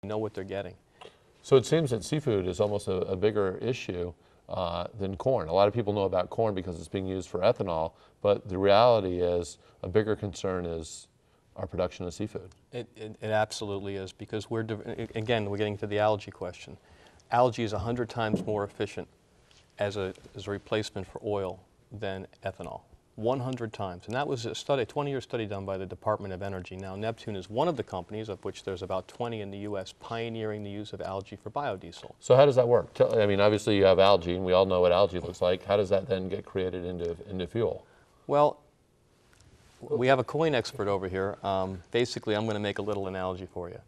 know what they're getting. So it seems that seafood is almost a bigger issue than corn. A lot of people know about corn because it's being used for ethanol, but the reality is a bigger concern is our production of seafood. It absolutely is, because again, we're getting to the algae question. Algae is 100 times more efficient as a replacement for oil than ethanol. 100 times. And that was a 20-year study done by the Department of Energy. Now, Neptune is one of the companies, of which there's about 20 in the U.S., pioneering the use of algae for biodiesel. So how does that work? I mean, obviously you have algae, and we all know what algae looks like. How does that then get created into fuel? Well, we have a coin expert over here. Basically, I'm going to make a little analogy for you.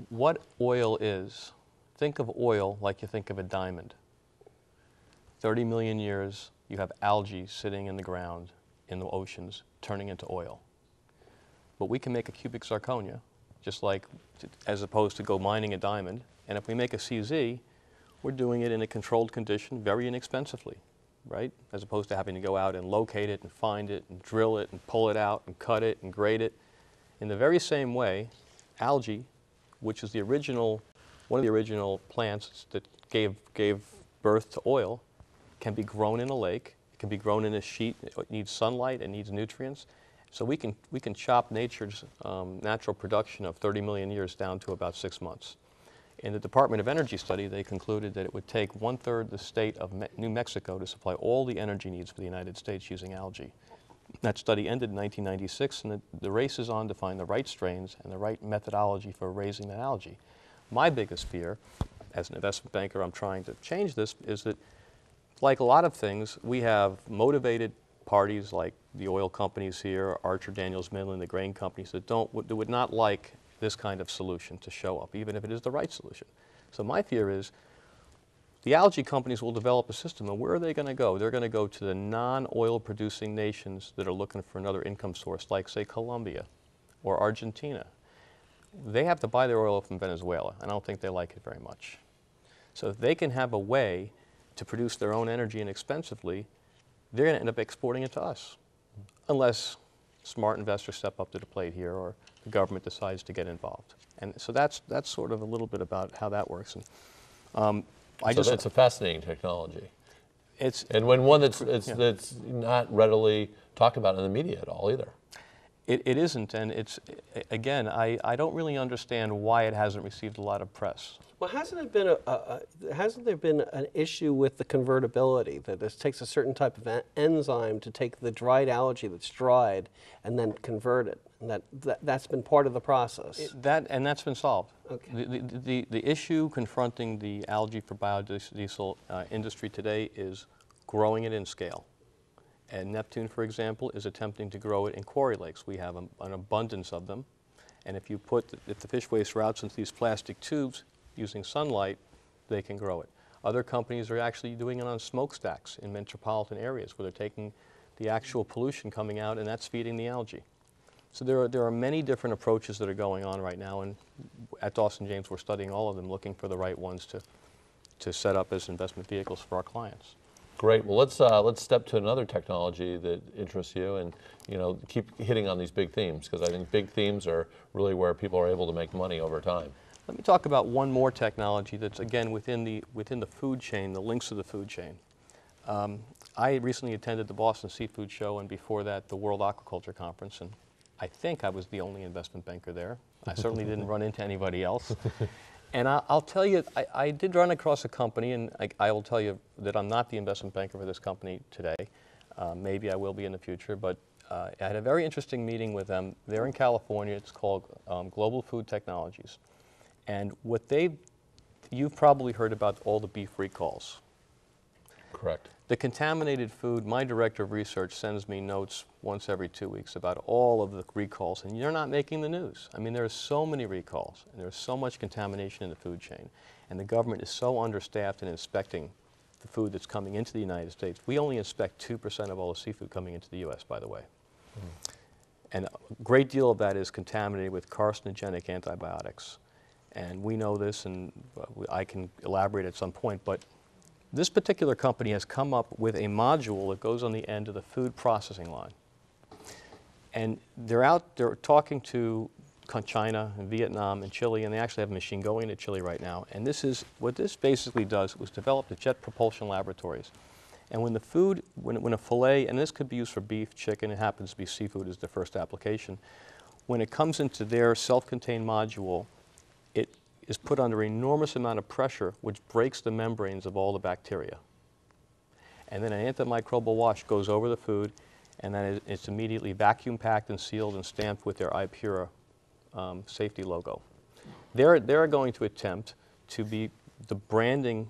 What oil is, think of oil like you think of a diamond. 30 million years, you have algae sitting in the ground, in the oceans, turning into oil. But we can make a cubic zirconia, just like, as opposed to go mining a diamond. And if we make a CZ, we're doing it in a controlled condition very inexpensively, right? As opposed to having to go out and locate it and find it and drill it and pull it out and cut it and grade it. In the very same way, algae, which is one of the original plants that gave birth to oil, can be grown in a lake. It can be grown in a sheet. It needs sunlight. It needs nutrients. So we can chop nature's natural production of 30 million years down to about 6 months. In the Department of Energy study, they concluded that it would take 1/3 the state of New Mexico to supply all the energy needs for the United States using algae. That study ended in 1996, and the race is on to find the right strains and the right methodology for raising that algae. My biggest fear, as an investment banker, I'm trying to change this, is that, like a lot of things, we have motivated parties like the oil companies here, Archer Daniels Midland, the grain companies, that would not like this kind of solution to show up, even if it is the right solution. So my fear is the algae companies will develop a system, and where are they going to go? They're going to go to the non-oil producing nations that are looking for another income source, like, say, Colombia or Argentina. They have to buy their oil from Venezuela, and I don't think they like it very much. So if they can have a way to produce their own energy inexpensively, they're going to end up exporting it to us, unless smart investors step up to the plate here or the government decides to get involved. And so that's sort of a little bit about how that works. And, it's a fascinating technology. And one that's not readily talked about in the media at all either. It isn't, and it's, again, I don't really understand why it hasn't received a lot of press. Well, hasn't there been an issue with the convertibility, that this takes a certain type of enzyme to take the dried algae that's dried and then convert it, and that's been part of the process? That's been solved. Okay. The issue confronting the algae for biodiesel industry today is growing it in scale. And Neptune, for example, is attempting to grow it in quarry lakes. We have an abundance of them. And if the fish waste routes into these plastic tubes using sunlight, they can grow it. Other companies are actually doing it on smokestacks in metropolitan areas where they're taking the actual pollution coming out, and that's feeding the algae. So there are many different approaches that are going on right now, and at Dawson James we're studying all of them, looking for the right ones to set up as investment vehicles for our clients. Great. Well, let's step to another technology that interests you, and keep hitting on these big themes, because I think big themes are really where people are able to make money over time. Let me talk about one more technology that's, again, within the food chain, the links of the food chain. I recently attended the Boston Seafood Show, and before that, the World Aquaculture Conference, and I think I was the only investment banker there. I certainly didn't run into anybody else. And I'll tell you, I did run across a company, and I will tell you that I'm not the investment banker for this company today. Maybe I will be in the future, but I had a very interesting meeting with them. They're in California. It's called Global Food Technologies. And you've probably heard about all the beef recalls. Correct. The contaminated food, my director of research sends me notes once every 2 weeks about all of the recalls, and you're not making the news. I mean, there are so many recalls, and there's so much contamination in the food chain, and the government is so understaffed in inspecting the food that's coming into the United States. We only inspect 2% of all the seafood coming into the U.S., by the way. And a great deal of that is contaminated with carcinogenic antibiotics. And we know this, and I can elaborate at some point, but this particular company has come up with a module that goes on the end of the food processing line. And they're talking to China and Vietnam and Chile, and they actually have a machine going into Chile right now. And this is, what this basically does was develop the jet propulsion laboratories. And when the food, when a fillet, and this could be used for beef, chicken, it happens to be seafood is the first application, when it comes into their self-contained module, it is put under an enormous amount of pressure, which breaks the membranes of all the bacteria. And then an antimicrobial wash goes over the food, and then it's immediately vacuum packed and sealed and stamped with their iPura safety logo. They're going to attempt to be the branding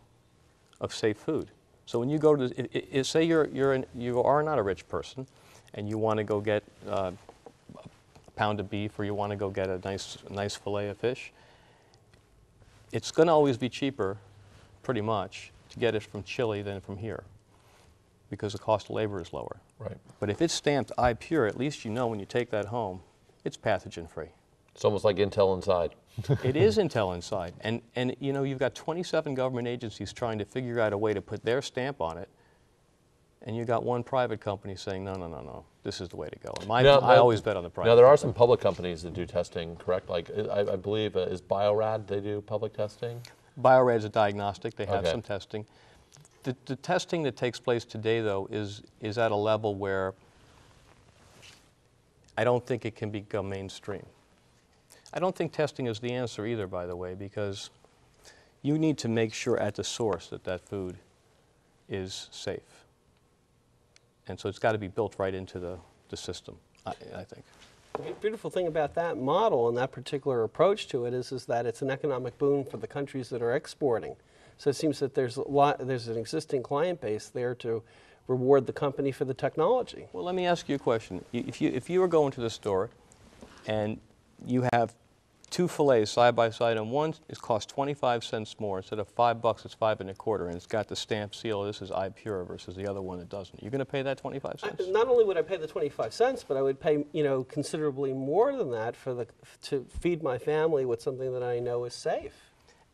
of safe food. So when you go to, say you are not a rich person, and you want to go get a pound of beef, or you want to go get a nice fillet of fish, it's going to always be cheaper, pretty much, to get it from Chile than from here, because the cost of labor is lower. Right. But if it's stamped iPure, at least you know when you take that home, it's pathogen-free. It's almost like Intel Inside. It is Intel Inside. And you know, you've got 27 government agencies trying to figure out a way to put their stamp on it, and you've got one private company saying, no, no, no, no, this is the way to go. And I always bet on the private. Now, there are company. some public companies that do testing, correct? Like, I believe, is Biorad, they do public testing? Biorad's a diagnostic. They have Okay. some testing. The testing that takes place today, though, is at a level where I don't think it can become mainstream. I don't think testing is the answer either, by the way, because you need to make sure at the source that that food is safe. And so it's got to be built right into the system, I think. The beautiful thing about that model and that particular approach to it is that it's an economic boon for the countries that are exporting. So it seems that there's an existing client base there to reward the company for the technology. Well, let me ask you a question. If you were going to the store and you have two fillets side by side, and one is cost 25 cents more, instead of $5, it's $5 1/4, and it's got the stamp seal, this is iPure, versus the other one that doesn't. You're going to pay that 25 cents? Not only would I pay the 25 cents, but I would pay, you know, considerably more than that to feed my family with something that I know is safe.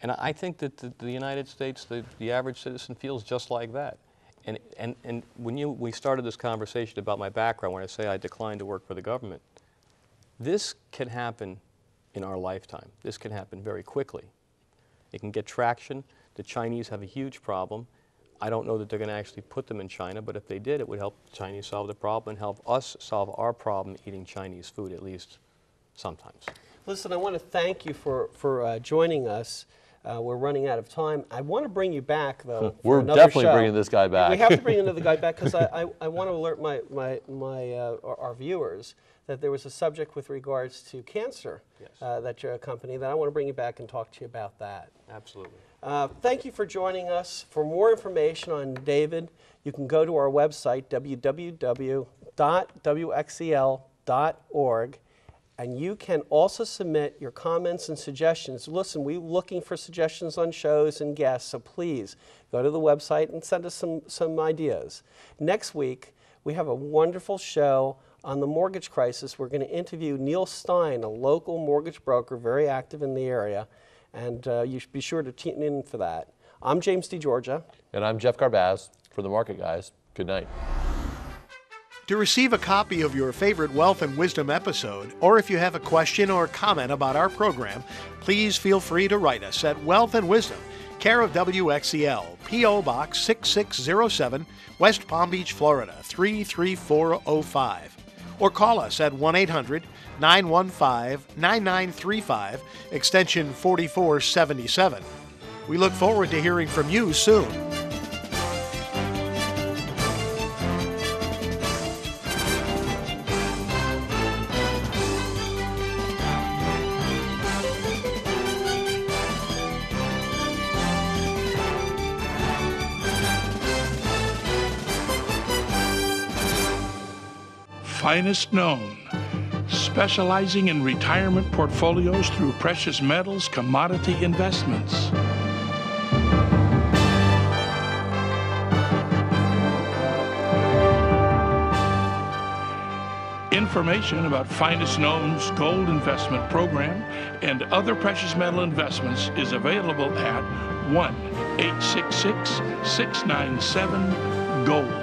And I think that the United States, the average citizen feels just like that. And when we started this conversation about my background, when I say I declined to work for the government, this can happen in our lifetime. This can happen very quickly. It can get traction. The Chinese have a huge problem. I don't know that they're going to actually put them in China, but if they did, it would help the Chinese solve the problem and help us solve our problem eating Chinese food, at least sometimes. Listen, I want to thank you for joining us. We're running out of time. I want to bring you back, though. We're for another definitely show. bringing this guy back. We have to bring another guy back because I want to alert our viewers that there was a subject with regards to cancer that your company, that I want to bring you back and talk to you about that. Absolutely. Thank you for joining us. For more information on David, you can go to our website, www.wxel.org. And you can also submit your comments and suggestions. Listen, we're looking for suggestions on shows and guests, so please go to the website and send us some ideas. Next week, we have a wonderful show on the mortgage crisis. We're going to interview Neil Stein, a local mortgage broker, very active in the area, and you should be sure to tune in for that. I'm James DeGeorgia. And I'm Jeff Garbaz for The Market Guys. Good night. To receive a copy of your favorite Wealth and Wisdom episode, or if you have a question or comment about our program, please feel free to write us at Wealth and Wisdom, care of WXEL, P.O. Box 6607, West Palm Beach, Florida 33405. Or call us at 1-800-915-9935, extension 4477. We look forward to hearing from you soon. Finest known, specializing in retirement portfolios through precious metals commodity investments. Information about Finest Known's gold investment program and other precious metal investments is available at 1-866-697-GOLD.